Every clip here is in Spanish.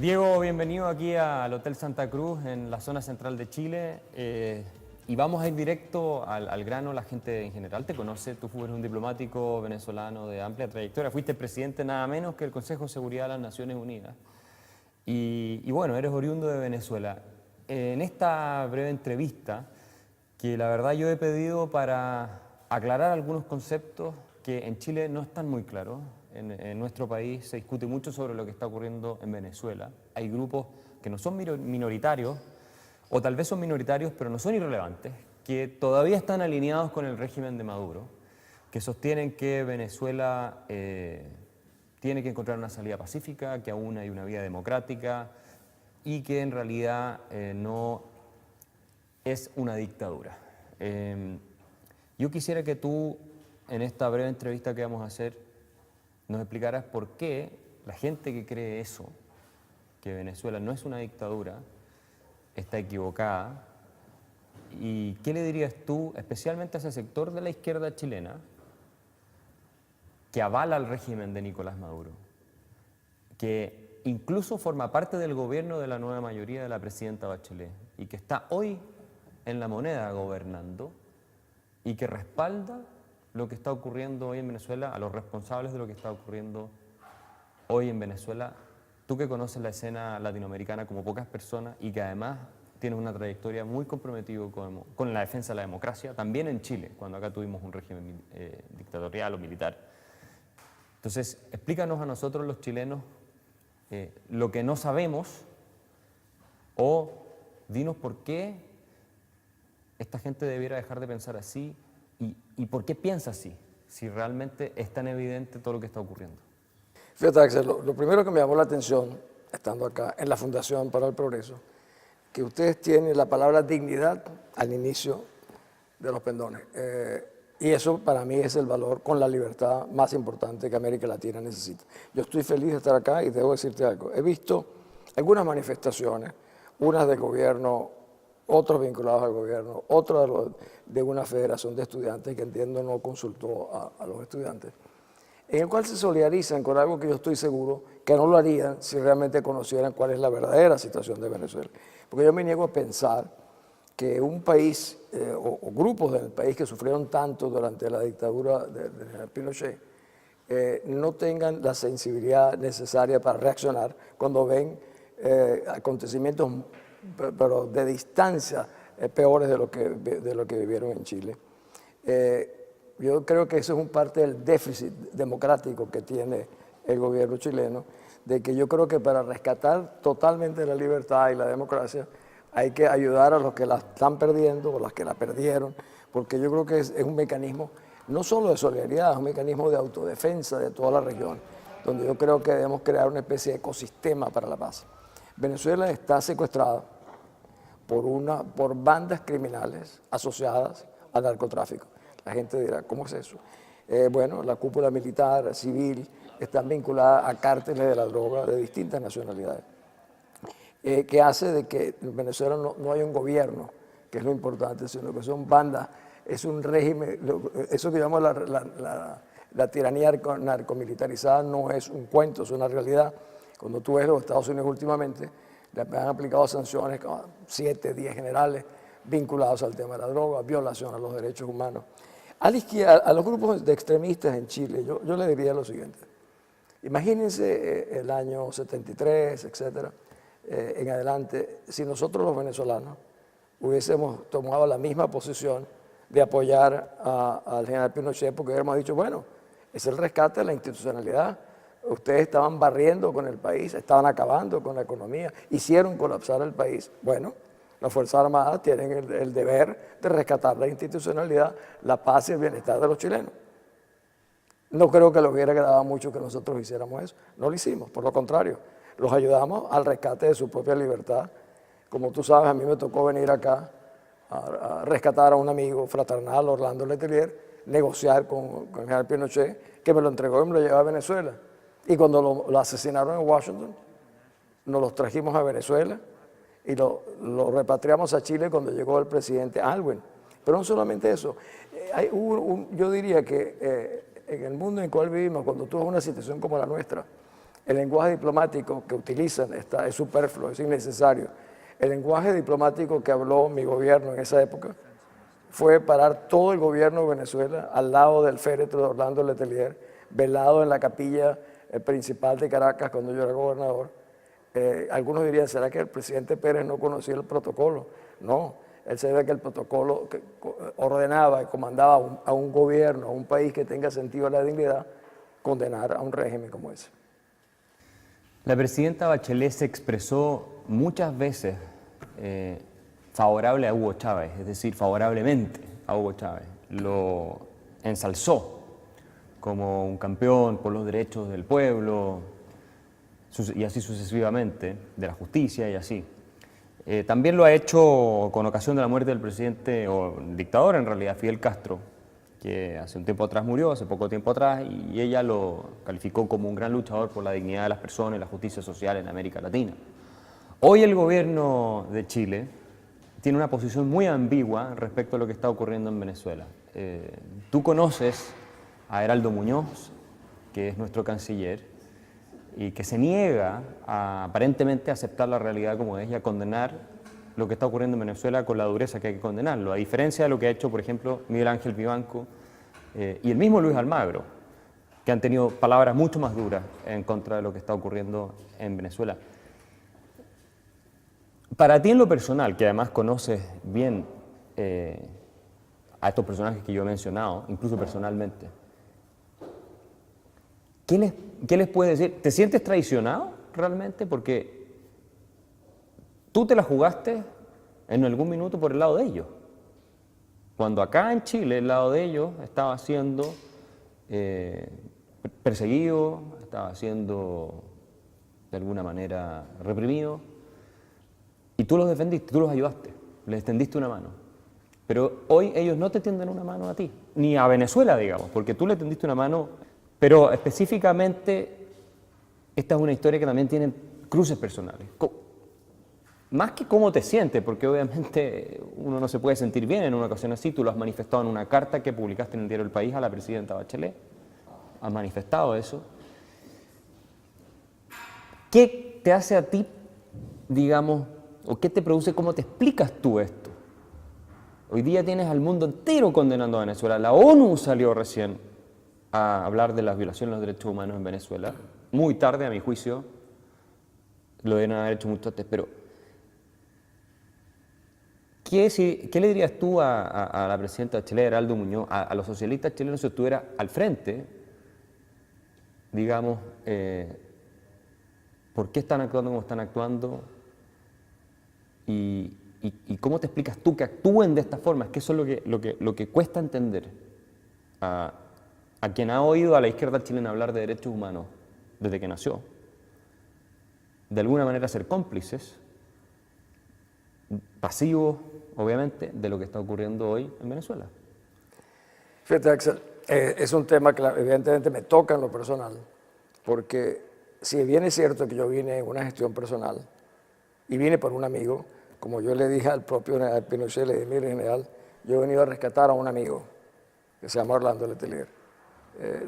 Diego, bienvenido aquí al Hotel Santa Cruz en la zona central de Chile. Y vamos a ir directo al grano. La gente en general te conoce. Tú eres un diplomático venezolano de amplia trayectoria. Fuiste presidente nada menos que el Consejo de Seguridad de las Naciones Unidas. Y bueno, eres oriundo de Venezuela. En esta breve entrevista, que la verdad yo he pedido para aclarar algunos conceptos que en Chile no están muy claros. En nuestro país se discute mucho sobre lo que está ocurriendo en Venezuela. Hay grupos que no son minoritarios, o tal vez son minoritarios, pero no son irrelevantes, que todavía están alineados con el régimen de Maduro, que sostienen que Venezuela tiene que encontrar una salida pacífica, que aún hay una vía democrática y que en realidad no es una dictadura. Yo quisiera que tú, en esta breve entrevista que vamos a hacer, nos explicaras por qué la gente que cree eso, que Venezuela no es una dictadura, está equivocada. ¿Y qué le dirías tú, especialmente a ese sector de la izquierda chilena, que avala el régimen de Nicolás Maduro, que incluso forma parte del gobierno de la nueva mayoría de la presidenta Bachelet y que está hoy en la moneda gobernando y que respalda lo que está ocurriendo hoy en Venezuela, a los responsables de lo que está ocurriendo hoy en Venezuela? Tú que conoces la escena latinoamericana como pocas personas y que además tienes una trayectoria muy comprometida con la defensa de la democracia, también en Chile, cuando acá tuvimos un régimen dictatorial o militar. Entonces, explícanos a nosotros los chilenos lo que no sabemos, o dinos por qué esta gente debiera dejar de pensar así y por qué piensa así, si realmente es tan evidente todo lo que está ocurriendo. Fíjate, Axel, lo primero que me llamó la atención, estando acá en la Fundación para el Progreso, que ustedes tienen la palabra dignidad al inicio de los pendones. Y eso para mí es el valor con la libertad más importante que América Latina necesita. Yo estoy feliz de estar acá y debo decirte algo. He visto algunas manifestaciones, unas del gobierno, otros vinculados al gobierno, otros de una federación de estudiantes que entiendo no consultó a los estudiantes, en el cual se solidarizan con algo que yo estoy seguro que no lo harían si realmente conocieran cuál es la verdadera situación de Venezuela. Porque yo me niego a pensar que un país o grupos del país que sufrieron tanto durante la dictadura de Pinochet no tengan la sensibilidad necesaria para reaccionar cuando ven acontecimientos pero de distancia peores de lo que vivieron en Chile. Yo creo que eso es un parte del déficit democrático que tiene el gobierno chileno, de que yo creo que para rescatar totalmente la libertad y la democracia hay que ayudar a los que la están perdiendo o las que la perdieron, porque yo creo que es un mecanismo no solo de solidaridad, es un mecanismo de autodefensa de toda la región, donde yo creo que debemos crear una especie de ecosistema para la paz. Venezuela está secuestrada por bandas criminales asociadas al narcotráfico. La gente dirá, ¿cómo es eso? Bueno, la cúpula militar, civil, están vinculadas a cárteles de la droga de distintas nacionalidades, que hace de que en Venezuela no hay un gobierno, que es lo importante, sino que son bandas, es un régimen, eso que llamamos la tiranía narcomilitarizada no es un cuento, es una realidad. Cuando tú ves los Estados Unidos últimamente, le han aplicado sanciones, 7, 10 generales vinculados al tema de la droga, violación a los derechos humanos. A los grupos de extremistas en Chile, yo le diría lo siguiente. Imagínense el año 73, etcétera, en adelante, si nosotros los venezolanos hubiésemos tomado la misma posición de apoyar al general Pinochet, porque hubiéramos dicho, bueno, es el rescate de la institucionalidad. Ustedes estaban barriendo con el país, estaban acabando con la economía, hicieron colapsar el país. Bueno, las Fuerzas Armadas tienen el deber de rescatar la institucionalidad, la paz y el bienestar de los chilenos. No creo que les hubiera agradado mucho que nosotros hiciéramos eso. No lo hicimos, por lo contrario. Los ayudamos al rescate de su propia libertad. Como tú sabes, a mí me tocó venir acá a rescatar a un amigo fraternal, Orlando Letelier, negociar con el general Pinochet, que me lo entregó y me lo llevó a Venezuela. Y cuando lo asesinaron en Washington, nos los trajimos a Venezuela y lo repatriamos a Chile cuando llegó el presidente Alwin. Pero no solamente eso, yo diría que en el mundo en el cual vivimos, cuando tú ves una situación como la nuestra, El lenguaje diplomático que utilizan es superfluo, es innecesario. El lenguaje diplomático que habló mi gobierno en esa época fue parar todo el gobierno de Venezuela al lado del féretro de Orlando Letelier, velado en la capilla principal de Caracas cuando yo era gobernador. Algunos dirían, ¿será que el presidente Pérez no conocía el protocolo? No, él sabía que el protocolo que ordenaba y comandaba a un gobierno, a un país que tenga sentido a la dignidad, condenar a un régimen como ese. La presidenta Bachelet se expresó muchas veces favorable a Hugo Chávez, es decir, favorablemente a Hugo Chávez. Lo ensalzó como un campeón por los derechos del pueblo y así sucesivamente, de la justicia y así. También lo ha hecho con ocasión de la muerte del presidente, o dictador en realidad, Fidel Castro, que hace un tiempo atrás murió, hace poco tiempo atrás, y ella lo calificó como un gran luchador por la dignidad de las personas y la justicia social en América Latina. Hoy el gobierno de Chile tiene una posición muy ambigua respecto a lo que está ocurriendo en Venezuela. Tú conoces a Heraldo Muñoz, que es nuestro canciller, y que se niega aparentemente a aceptar la realidad como es y a condenar lo que está ocurriendo en Venezuela con la dureza que hay que condenarlo, a diferencia de lo que ha hecho, por ejemplo, Miguel Ángel Vivanco y el mismo Luis Almagro, que han tenido palabras mucho más duras en contra de lo que está ocurriendo en Venezuela. Para ti en lo personal, que además conoces bien a estos personajes que yo he mencionado, incluso personalmente, ¿qué les puedes decir? ¿Te sientes traicionado realmente? Porque tú te la jugaste en algún minuto por el lado de ellos. Cuando acá en Chile el lado de ellos estaba siendo perseguido, estaba siendo de alguna manera reprimido, y tú los defendiste, tú los ayudaste, les tendiste una mano. Pero hoy ellos no te tienden una mano a ti, ni a Venezuela, digamos, porque tú le tendiste una mano, pero específicamente esta es una historia que también tiene cruces personales. Más que cómo te sientes, porque obviamente uno no se puede sentir bien en una ocasión así, tú lo has manifestado en una carta que publicaste en el diario El País a la presidenta Bachelet, has manifestado eso. ¿Qué te hace a ti, digamos, o qué te produce, cómo te explicas tú esto? Hoy día tienes al mundo entero condenando a Venezuela. La ONU salió recién a hablar de las violaciones de los derechos humanos en Venezuela, muy tarde a mi juicio, lo deben haber hecho mucho antes, pero ¿qué le dirías tú a la presidenta Bachelet, Heraldo Muñoz, a los socialistas chilenos si estuviera al frente, digamos, por qué están actuando como están actuando y cómo te explicas tú que actúen de esta forma? Es que eso es lo que cuesta entender a quien ha oído a la izquierda chilena hablar de derechos humanos desde que nació, de alguna manera ser cómplices, pasivos, obviamente, de lo que está ocurriendo hoy en Venezuela. Fíjate, Axel, es un tema que evidentemente me toca en lo personal, porque si bien es cierto que yo vine en una gestión personal y vine por un amigo, como yo le dije al propio general Pinochet, le dije, mire general, yo he venido a rescatar a un amigo que se llama Orlando Letelier.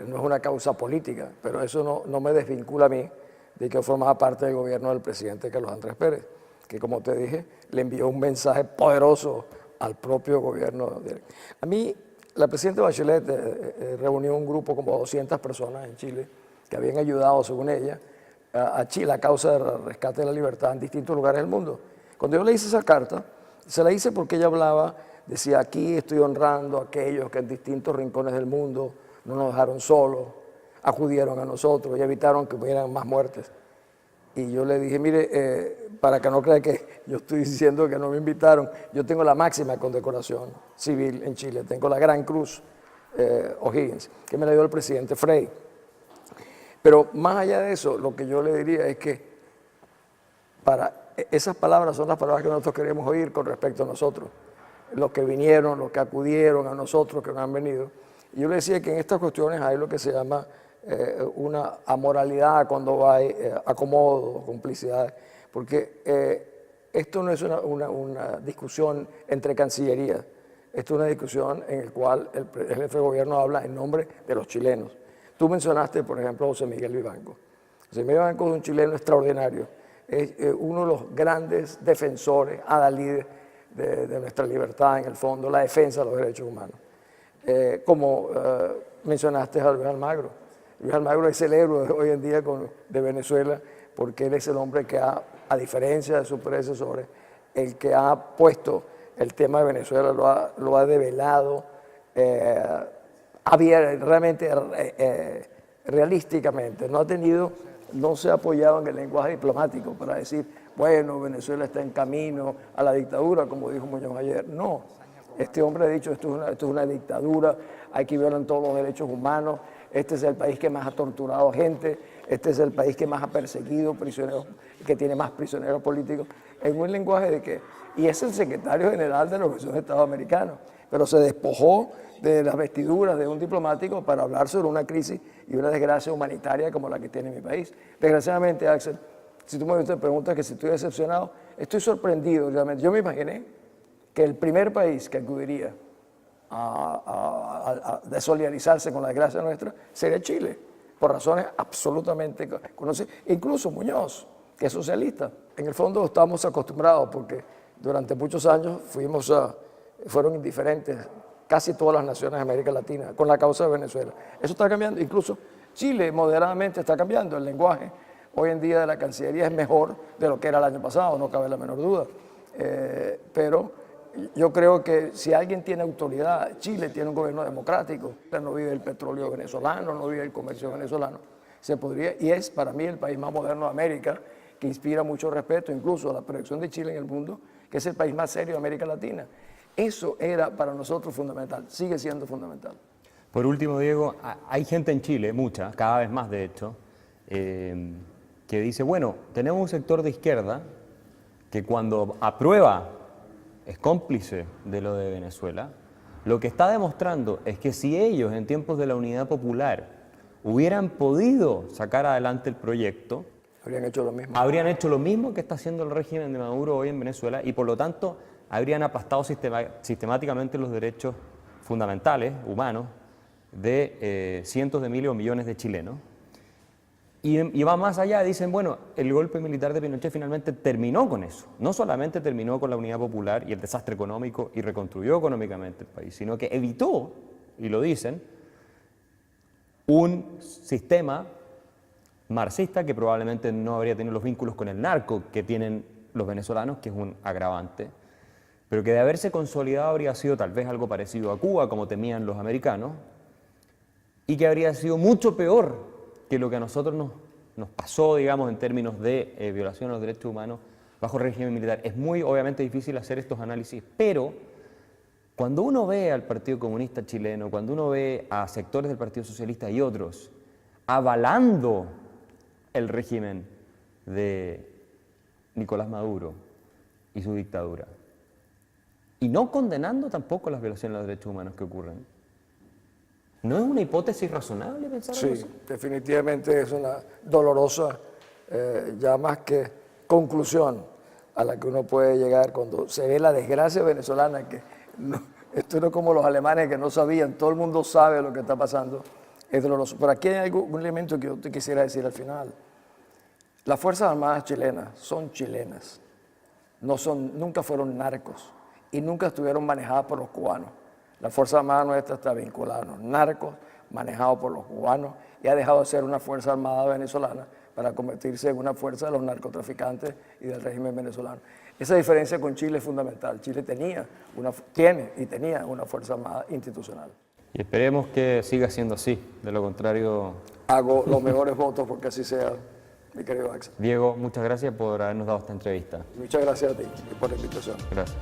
No es una causa política, pero eso no me desvincula a mí de que formaba parte del gobierno del presidente Carlos Andrés Pérez, que como te dije, le envió un mensaje poderoso al propio gobierno. A mí, la presidenta Bachelet reunió un grupo como 200 personas en Chile que habían ayudado, según ella, a Chile a causa del rescate de la libertad en distintos lugares del mundo. Cuando yo le hice esa carta, se la hice porque ella hablaba, decía, aquí estoy honrando a aquellos que en distintos rincones del mundo no nos dejaron solos, acudieron a nosotros y evitaron que hubieran más muertes. Y yo le dije, mire, para que no crea que yo estoy diciendo que no me invitaron, yo tengo la máxima condecoración civil en Chile, tengo la Gran Cruz O'Higgins, que me la dio el presidente Frei. Pero más allá de eso, lo que yo le diría es que esas palabras son las palabras que nosotros queremos oír con respecto a nosotros, los que vinieron, los que acudieron a nosotros, que no han venido. Y yo le decía que en estas cuestiones hay lo que se llama una amoralidad cuando hay acomodo, complicidad, porque esto no es una discusión entre cancillerías, esto es una discusión en la cual el jefe de gobierno habla en nombre de los chilenos. Tú mencionaste, por ejemplo, a José Miguel Vivanco. José Banco es un chileno extraordinario, es uno de los grandes defensores, adalides de nuestra libertad, en el fondo, la defensa de los derechos humanos. Como mencionaste a Luis Almagro. Luis Almagro es el héroe hoy en día de Venezuela, porque él es el hombre que a diferencia de sus predecesores, el que ha puesto el tema de Venezuela, lo ha develado realmente realísticamente. No se ha apoyado en el lenguaje diplomático para decir, bueno, Venezuela está en camino a la dictadura, como dijo Muñoz ayer. No, este hombre ha dicho, esto es una dictadura, hay que violar todos los derechos humanos, este es el país que más ha torturado gente, este es el país que más ha perseguido prisioneros, que tiene más prisioneros políticos, en un lenguaje de que, y es el secretario general de la Organización de Estados Americanos, pero se despojó de las vestiduras de un diplomático para hablar sobre una crisis y una desgracia humanitaria como la que tiene mi país. Desgraciadamente, Axel, si tú me preguntas que si estoy decepcionado, estoy sorprendido realmente. Yo me imaginé que el primer país que acudiría a desolidarizarse con la desgracia nuestra sería Chile, por razones absolutamente conocidas. Incluso Muñoz, que es socialista. En el fondo estamos acostumbrados porque durante muchos años fueron indiferentes casi todas las naciones de América Latina con la causa de Venezuela. Eso está cambiando, incluso Chile moderadamente está cambiando. El lenguaje hoy en día de la Cancillería es mejor de lo que era el año pasado, no cabe la menor duda. Pero yo creo que si alguien tiene autoridad, Chile tiene un gobierno democrático, no vive el petróleo venezolano, no vive el comercio venezolano, se podría, y es para mí el país más moderno de América, que inspira mucho respeto, incluso a la proyección de Chile en el mundo, que es el país más serio de América Latina. Eso era para nosotros fundamental, sigue siendo fundamental. Por último, Diego, hay gente en Chile, mucha, cada vez más de hecho, que dice, bueno, tenemos un sector de izquierda que cuando aprueba es cómplice de lo de Venezuela, lo que está demostrando es que si ellos en tiempos de la Unidad Popular hubieran podido sacar adelante el proyecto, habrían hecho lo mismo. Habrían hecho lo mismo que está haciendo el régimen de Maduro hoy en Venezuela y por lo tanto habrían aplastado sistemáticamente los derechos fundamentales, humanos, de cientos de miles o millones de chilenos. Y va más allá, dicen, bueno, el golpe militar de Pinochet finalmente terminó con eso. No solamente terminó con la Unidad Popular y el desastre económico y reconstruyó económicamente el país, sino que evitó, y lo dicen, un sistema marxista que probablemente no habría tenido los vínculos con el narco que tienen los venezolanos, que es un agravante, pero que de haberse consolidado habría sido tal vez algo parecido a Cuba, como temían los americanos, y que habría sido mucho peor que lo que a nosotros nos pasó, digamos, en términos de violación a los derechos humanos bajo el régimen militar. Es muy, obviamente, difícil hacer estos análisis, pero cuando uno ve al Partido Comunista Chileno, cuando uno ve a sectores del Partido Socialista y otros avalando el régimen de Nicolás Maduro y su dictadura, y no condenando tampoco las violaciones a los derechos humanos que ocurren, ¿no es una hipótesis razonable pensar algo así? Sí, definitivamente es una dolorosa, ya más que conclusión a la que uno puede llegar cuando se ve la desgracia venezolana, que esto no es como los alemanes que no sabían, todo el mundo sabe lo que está pasando, es doloroso. Pero aquí hay un elemento que yo te quisiera decir al final. Las Fuerzas Armadas chilenas son chilenas, nunca fueron narcos y nunca estuvieron manejadas por los cubanos. La Fuerza Armada nuestra está vinculada a los narcos, manejado por los cubanos, y ha dejado de ser una Fuerza Armada venezolana para convertirse en una fuerza de los narcotraficantes y del régimen venezolano. Esa diferencia con Chile es fundamental. Chile tiene una Fuerza Armada institucional. Y esperemos que siga siendo así, de lo contrario... Hago los mejores votos porque así sea, mi querido Axel. Diego, muchas gracias por habernos dado esta entrevista. Muchas gracias a ti y por la invitación. Gracias.